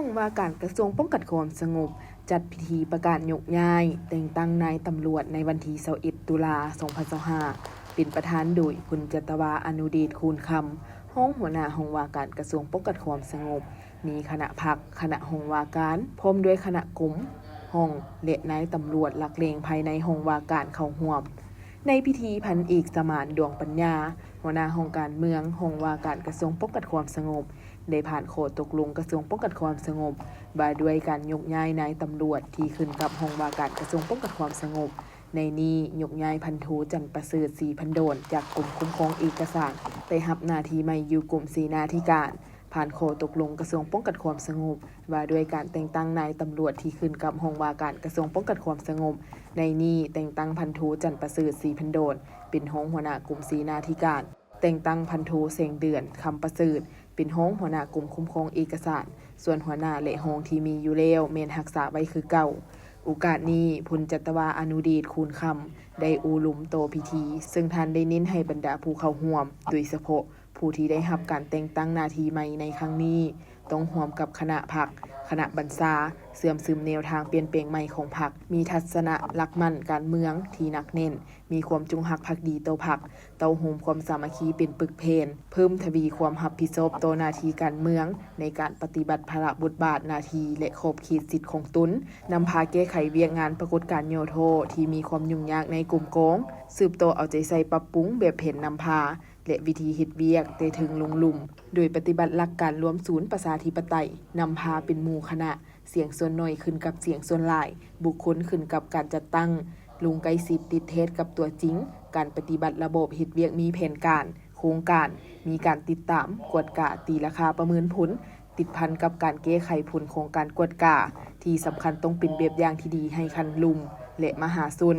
องว่าการกระทรวงป้องกันความสงบจัดพิธีประกาศยกย้ายแต่งตั้งนายตำรวจในวันที่21ตุลา2025เป็นประธานโดยคุณจตวาอนุเดชคูณคำห้องหัวหน้าห้องว่าการกระทรวงป้องกันความสงบมีคณะพักคณะห้องว่าการพร้อมด้วยคณะกลุ่มห้องและนายตำรวจหลักเลงภายในห้องว่าการเข้าร่วมในพิธีพันเอกสมานดวงปัญญาหัวหน้าห้องการเมืองห้องว่าการกระทรวงป้องกันความสงบได้ผ่านโคตกลงกระทรวงป้องกันความสงบว่าด้วยการยกย้ายนายตำรวจที่ขึ้นกับห้องว่าการกระทรวงป้องกันความสงบในนี้ยกย้ายพันโทจันทร์ประเสริฐศรีพันโดนจากกลุ่มคุ้มครองเอกสารไปรับหน้าที่ใหม่อยู่กลุ่มเสนาธิการผ่านโคตกลงกระทรวงป้องกันความสงบว่าด้วยการแต่งตั้งนายตำรวจที่ขึ้นกับห้องว่าการกระทรวงป้องกันความสงบในนี้แต่งตั้งพันโทจันทร์ประเสริฐศรีพันโดนเป็นห้องหัวหน้ากลุ่มเสนาธิการแต่งตั้งพันโทเสงเดือนคำประเสริฐเป็นห้องหัวหน้ากลุ่มคุ้มครองเอกสารส่วนหัวหน้าและห้องที่มีอยู่แล้วเมนรักษาไว้คือเก่าโอกาสนี้พลจัตวาอนุเดชคูณคำได้อูหลุมโตพิธีซึ่งท่านได้เน้นให้บรรดาผู้เข้าร่วมโดยเฉพาะผู้ที่ได้รับการแต่งตั้งหน้าที่ใหม่ในครั้งนี้ต้องร่วมกับคณะพรรคคณะบรรษาเสื่อมซึมแนวทางเปลี่ยนแปลงใหม่ของพรรคมีทัศนะหลักมั่นการเมืองที่หนักแน่นมีความจงรักภักดีต่อพรรคเต้าโฮมความสามัคคีเป็นปึกเพนเพิ่มทวีความรับผิดชอบต่อหน้าที่การเมืองในการปฏิบัติภาระบทบาทหน้าที่และขอบเขตสิทธิของตนนำพาแก้ไขเวียกงานปรากฏการณ์โยโทที่มีความยุ่งยากในกลุ่มกองสืบต่อเอาใจใส่ปรับปรุงแบบเห็นนำพาและวิธีเฮ็ดเวียกได้ถึงลงหลุมโดยปฏิบัติหลักการรวมศูนย์ประชาธิปไตยนำพาเป็นหมู่คณะเสียงส่วนน้อยขึ้นกับเสียงส่วนหลายบุคคลขึ้นกับการจัดตั้งลุงไกสิทธิ์ติดเทศกับตัวจริงการปฏิบัติระบบเฮ็ดเวียกมีแผนการโครงการมีการติดตามกวดกะตีราคาประเมินผลติดพันกับการแก้ไขผลของการกวดกะที่สำคัญต้องเป็นแบบอย่างที่ดีให้คันลุมและมหาชน